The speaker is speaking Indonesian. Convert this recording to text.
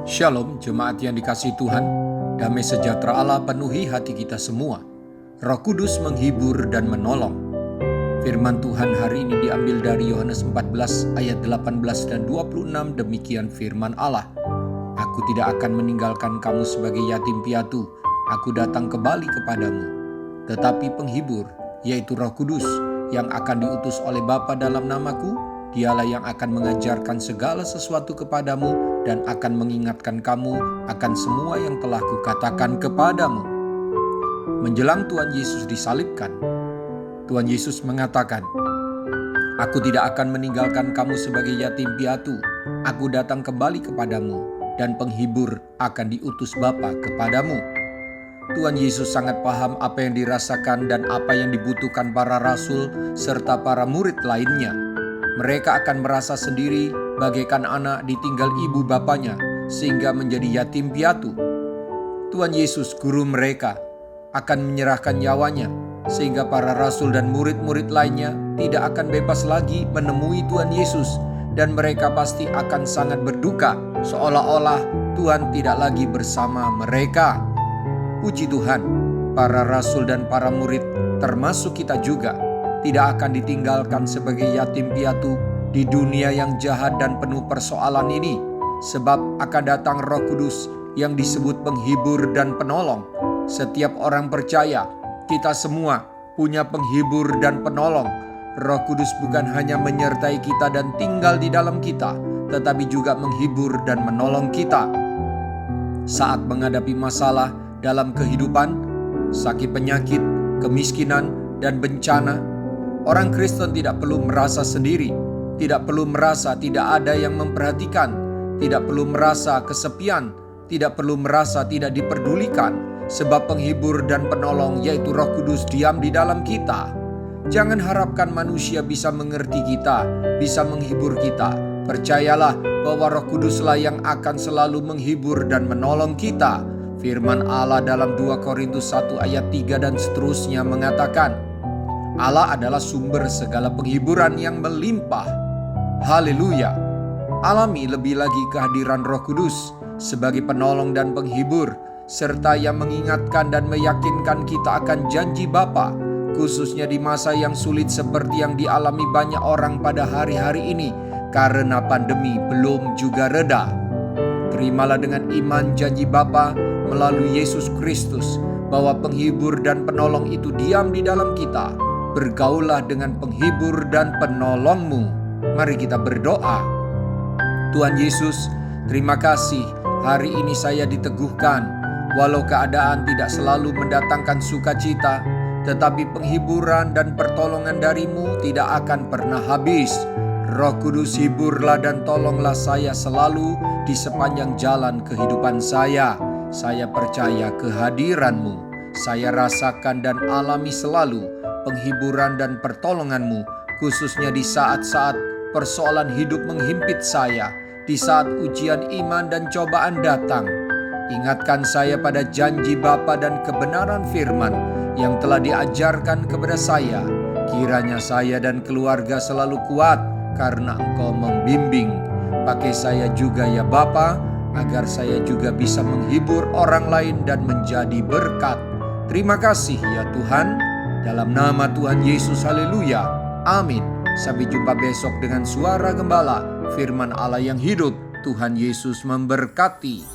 Shalom jemaat yang dikasihi Tuhan, damai sejahtera Allah penuhi hati kita semua. Roh Kudus menghibur dan menolong. Firman Tuhan hari ini diambil dari Yohanes 14 ayat 18 dan 26, demikian firman Allah. Aku tidak akan meninggalkan kamu sebagai yatim piatu, aku datang kembali kepadamu. Tetapi penghibur, yaitu Roh Kudus, yang akan diutus oleh Bapa dalam namaku, Dialah yang akan mengajarkan segala sesuatu kepadamu dan akan mengingatkan kamu akan semua yang telah kukatakan kepadamu. Menjelang Tuhan Yesus disalibkan, Tuhan Yesus mengatakan, Aku tidak akan meninggalkan kamu sebagai yatim piatu, aku datang kembali kepadamu, dan penghibur akan diutus Bapa kepadamu. Tuhan Yesus sangat paham apa yang dirasakan dan apa yang dibutuhkan para rasul serta para murid lainnya. Mereka akan merasa sendiri bagaikan anak ditinggal ibu bapanya sehingga menjadi yatim piatu. Tuhan Yesus, guru mereka, akan menyerahkan nyawanya sehingga para rasul dan murid-murid lainnya tidak akan bebas lagi menemui Tuhan Yesus, dan mereka pasti akan sangat berduka seolah-olah Tuhan tidak lagi bersama mereka. Puji Tuhan, para rasul dan para murid termasuk kita juga tidak akan ditinggalkan sebagai yatim piatu di dunia yang jahat dan penuh persoalan ini, sebab akan datang Roh Kudus yang disebut penghibur dan penolong. Setiap orang percaya, kita semua punya penghibur dan penolong. Roh Kudus bukan hanya menyertai kita dan tinggal di dalam kita, tetapi juga menghibur dan menolong kita saat menghadapi masalah dalam kehidupan, sakit penyakit, kemiskinan, dan bencana. Orang Kristen tidak perlu merasa sendiri, tidak perlu merasa tidak ada yang memperhatikan, tidak perlu merasa kesepian, tidak perlu merasa tidak diperdulikan, sebab penghibur dan penolong yaitu Roh Kudus diam di dalam kita. Jangan harapkan manusia bisa mengerti kita, bisa menghibur kita. Percayalah bahwa Roh Kuduslah yang akan selalu menghibur dan menolong kita. Firman Allah dalam 2 Korintus 1 ayat 3 dan seterusnya mengatakan, Allah adalah sumber segala penghiburan yang melimpah. Haleluya. Alami lebih lagi kehadiran Roh Kudus sebagai penolong dan penghibur, serta yang mengingatkan dan meyakinkan kita akan janji Bapa, khususnya di masa yang sulit seperti yang dialami banyak orang pada hari-hari ini karena pandemi belum juga reda. Terimalah dengan iman janji Bapa melalui Yesus Kristus bahwa penghibur dan penolong itu diam di dalam kita. Bergaulah dengan penghibur dan penolongmu. Mari kita berdoa. Tuhan Yesus, terima kasih hari ini saya diteguhkan. Walau keadaan tidak selalu mendatangkan sukacita, tetapi penghiburan dan pertolongan darimu tidak akan pernah habis. Roh Kudus, hiburlah dan tolonglah saya selalu di sepanjang jalan kehidupan saya. Saya percaya kehadiranmu. Saya rasakan dan alami selalu penghiburan dan pertolonganmu, khususnya di saat-saat persoalan hidup menghimpit saya, di saat ujian iman dan cobaan datang. Ingatkan saya pada janji Bapa dan kebenaran firman yang telah diajarkan kepada saya. Kiranya saya dan keluarga selalu kuat karena Engkau membimbing. Pakai saya juga ya Bapa, agar saya juga bisa menghibur orang lain dan menjadi berkat. Terima kasih ya Tuhan. Dalam nama Tuhan Yesus, haleluya, amin. Sampai jumpa besok dengan suara gembala, firman Allah yang hidup. Tuhan Yesus memberkati.